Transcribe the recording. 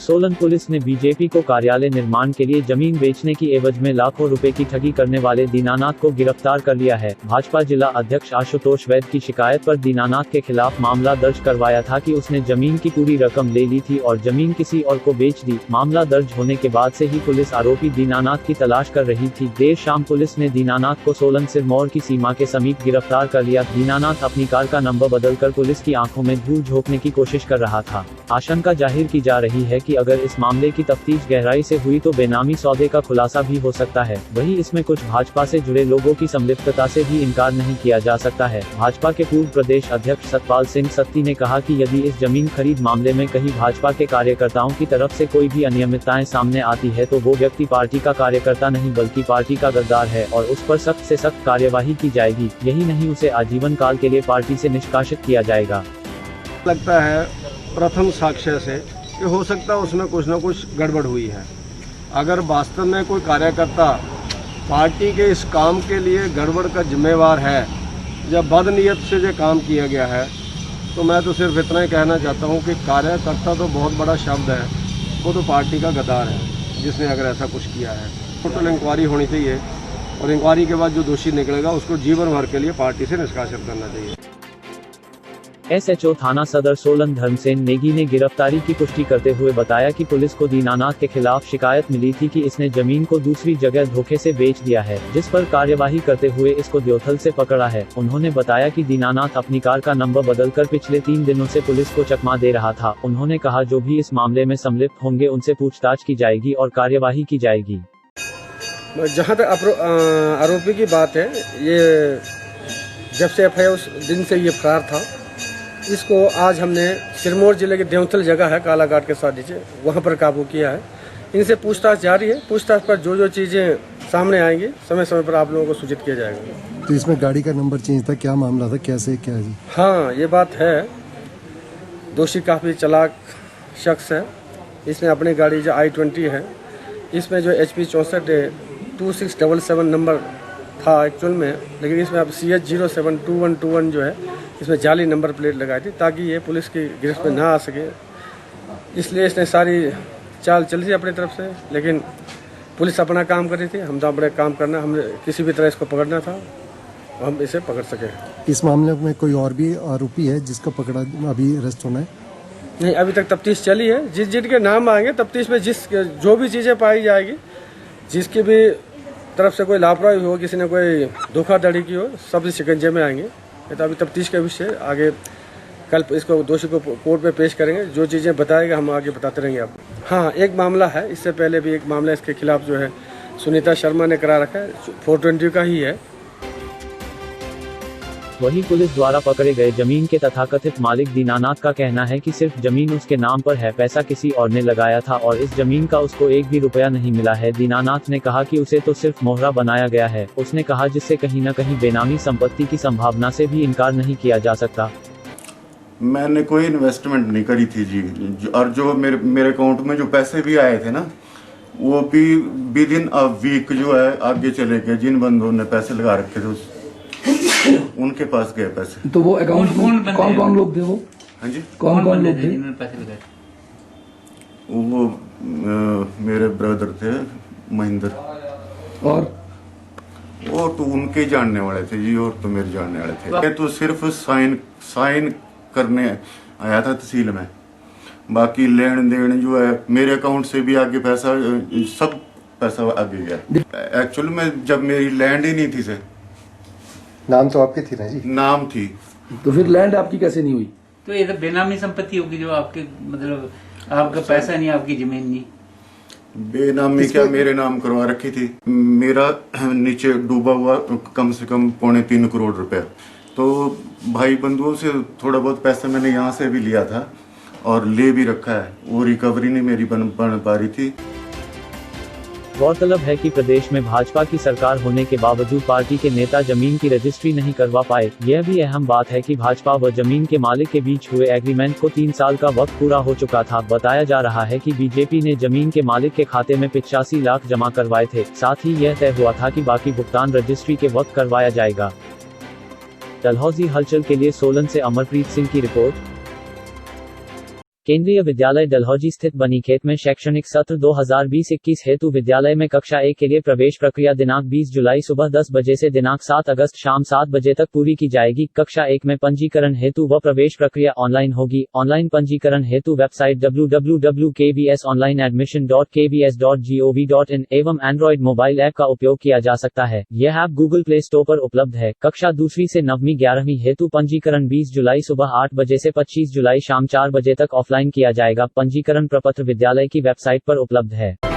Solan police ने BJP को कार्यालय निर्माण के लिए जमीन बेचने की एवज में लाखों रुपए की ठगी करने वाले दीनानाथ को गिरफ्तार कर लिया है। भाजपा जिला अध्यक्ष आशुतोष वैद की शिकायत पर दीनानाथ के खिलाफ मामला दर्ज करवाया था कि उसने जमीन की पूरी रकम ले ली थी और जमीन किसी और को बेच दी। मामला दर्ज होने के बाद से ही पुलिस आरोपी दीनानाथ की तलाश कर रही थी। देर शाम पुलिस ने दीनानाथ को सोलन सिरमौर की सीमा के समीप गिरफ्तार कर लिया। दीनानाथ अपनी कार का नंबर बदलकर पुलिस की आंखों में धूल झोंकने की कोशिश कर रहा था। आशंका जाहिर की जा रही है कि अगर इस मामले की तफ्तीश गहराई से हुई तो बेनामी सौदे का खुलासा भी हो सकता है। वहीं इसमें कुछ भाजपा से जुड़े लोगों की संलिप्तता से भी इनकार नहीं किया जा सकता है। भाजपा के पूर्व प्रदेश अध्यक्ष सतपाल सिंह सत्ती ने कहा कि यदि इस जमीन खरीद मामले में कहीं भाजपा के कार्यकर्ताओं की तरफ से कोई भी अनियमितताएं सामने आती है तो वो व्यक्ति पार्टी का कार्यकर्ता नहीं बल्कि पार्टी का गद्दार है और उस पर सख्त से सख्त कार्यवाही की जाएगी। यही नहीं, उसे आजीवन काल के लिए पार्टी से निष्कासित किया जाएगा। लगता है प्रथम साक्ष्य से कि हो सकता है उसमें कुछ न कुछ गड़बड़ हुई है। अगर वास्तव में कोई कार्यकर्ता पार्टी के इस काम के लिए गड़बड़ का जिम्मेवार है या बदनीयत से जो काम किया गया है तो मैं तो सिर्फ इतना ही कहना चाहता हूं कि कार्यकर्ता तो बहुत बड़ा शब्द है, वो तो पार्टी का गद्दार है जिसने अगर ऐसा कुछ किया है। टोटल इंक्वायरी होनी चाहिए और इंक्वायरी के बाद जो दोषी निकलेगा उसको जीवन भर के लिए पार्टी से निष्कासित करना चाहिए। एसएचओ थाना सदर सोलन धर्मसेन नेगी ने गिरफ्तारी की पुष्टि करते हुए बताया कि पुलिस को दीनानाथ के खिलाफ शिकायत मिली थी कि इसने जमीन को दूसरी जगह धोखे से बेच दिया है, जिस पर कार्यवाही करते हुए इसको द्योथल से पकड़ा है। उन्होंने बताया कि दीनानाथ अपनी कार का नंबर बदलकर पिछले 3 दिनों से पुलिस को चकमा दे रहा था। उन्होंने कहा जो भी इस मामले में संलिप्त होंगे उनसे पूछताछ की जाएगी और कार्यवाही की जाएगी। जहाँ तक आरोपी की बात है, ये जब से एफआईआर उस दिन से ये फरार था। इसको आज हमने सिरमौर जिले की देवथल जगह है कालाघाट के साथ नीचे, वहाँ पर काबू किया है। इनसे पूछताछ जारी है। पूछताछ पर जो चीज़ें सामने आएंगी समय समय पर आप लोगों को सूचित किया जाएगा। तो इसमें गाड़ी का नंबर चेंज था, क्या मामला था, कैसे क्या जी? हाँ, ये बात है। दोषी काफ़ी चालाक शख्स है। इसने अपनी गाड़ी जो i20 है, इसमें जो HP 642677 नंबर था एक्चुअल में, लेकिन इसमें अब CH072121 जो है इसमें जाली नंबर प्लेट लगाई थी ताकि ये पुलिस की गिरफ्त में ना आ सके। इसलिए इसने सारी चाल चली थी अपनी तरफ से, लेकिन पुलिस अपना काम कर रही थी। हम तो अपने काम करना, हमने किसी भी तरह इसको पकड़ना था, हम इसे पकड़ सके। इस मामले में कोई और भी आरोपी है जिसको पकड़ा अभी अरेस्ट होना है? नहीं, अभी तक तफ्तीश चली है। जिनके नाम आएंगे तफ्तीश में जो भी चीज़ें पाई जाएगी, जिसकी भी तरफ से कोई लापरवाही हो, किसी ने कोई धोखाधड़ी की हो, सब शिकंजे में आएंगे। तो अभी तफ्तीश के विषय आगे कल इसको दोषी को कोर्ट में पेश करेंगे। जो चीज़ें बताएगा हम आगे बताते रहेंगे आपको। हाँ, एक मामला है, इससे पहले भी एक मामला इसके खिलाफ जो है सुनीता शर्मा ने करा रखा है, 420 का ही है। वहीं पुलिस द्वारा पकड़े गए जमीन के तथाकथित मालिक दीनानाथ का कहना है कि सिर्फ जमीन उसके नाम पर है, पैसा किसी और ने लगाया था और इस जमीन का उसको एक भी रुपया नहीं मिला है। दीनानाथ ने कहा कि उसे तो सिर्फ मोहरा बनाया गया है। उसने कहा जिससे कहीं न कहीं बेनामी संपत्ति की संभावना से भी इनकार नहीं किया जा सकता। मैंने कोई इन्वेस्टमेंट नहीं करी थी जी, और जो मेरे अकाउंट में जो पैसे भी आए थे ना, वो भी विद इन अ वीक जो है आगे चले गए। जिन बंदों ने पैसे लगा रखे थे उनके पास गए पैसे। तो वो अकाउंट कौन कौन लोग थे? वो हाँ जी, कौन लोग थे जिन्होंने पैसे लगाए? वो मेरे ब्रदर थे महेंद्र, और वो तो उनके जानने वाले थे जी, और तो मेरे जानने वाले थे। तो सिर्फ साइन करने आया था तहसील में, बाकी लेन देन जो है मेरे अकाउंट से भी आगे पैसा, सब पैसा आगे गया। एक्चुअल में जब मेरी लैंड ही नहीं थी से, नाम तो आपकी थी ना जी? नाम थी। तो फिर लैंड आपकी कैसे नहीं हुई? तो ये तो बेनामी संपत्ति होगी जो आपके, मतलब आपका पैसा नहीं, आपकी जमीन नहीं। बेनामी क्या, मेरे नाम करवा रखी थी। मेरा नीचे डूबा हुआ कम से कम 3.25 करोड़ रुपए। तो भाई बंधुओं से थोड़ा बहुत पैसा मैंने यहाँ से भी लिया था और ले भी रखा है, वो रिकवरी नहीं मेरी बन पा रही थी। गौरतलब है कि प्रदेश में भाजपा की सरकार होने के बावजूद पार्टी के नेता जमीन की रजिस्ट्री नहीं करवा पाए। यह भी अहम बात है कि भाजपा व जमीन के मालिक के बीच हुए एग्रीमेंट को 3 साल का वक्त पूरा हो चुका था। बताया जा रहा है कि बीजेपी ने जमीन के मालिक के खाते में 85 लाख जमा करवाए थे। साथ ही यह तय हुआ था कि बाकी भुगतान रजिस्ट्री के वक्त करवाया जाएगा। डलहौजी हलचल के लिए सोलन से अमरप्रीत सिंह की रिपोर्ट। केंद्रीय विद्यालय डलहौजी स्थित बनीखेत में शैक्षणिक सत्र 2020-21 हेतु विद्यालय में कक्षा 1 के लिए प्रवेश प्रक्रिया दिनांक 20 जुलाई सुबह 10 बजे से दिनांक 7 अगस्त शाम 7 बजे तक पूरी की जाएगी। कक्षा 1 में पंजीकरण हेतु व प्रवेश प्रक्रिया ऑनलाइन होगी। ऑनलाइन पंजीकरण हेतु वेबसाइट www.kbsonlineadmission.kbs.gov.in एवं एंड्रॉइड मोबाइल ऐप का उपयोग किया जा सकता है। यह ऐप गूगल प्ले स्टोर पर उपलब्ध है। कक्षा दूसरी से 9वीं 11वीं हेतु पंजीकरण 20 जुलाई सुबह 8 बजे से 25 जुलाई शाम 4 बजे तक ऑफलाइन किया जाएगा। पंजीकरण प्रपत्र विद्यालय की वेबसाइट पर उपलब्ध है।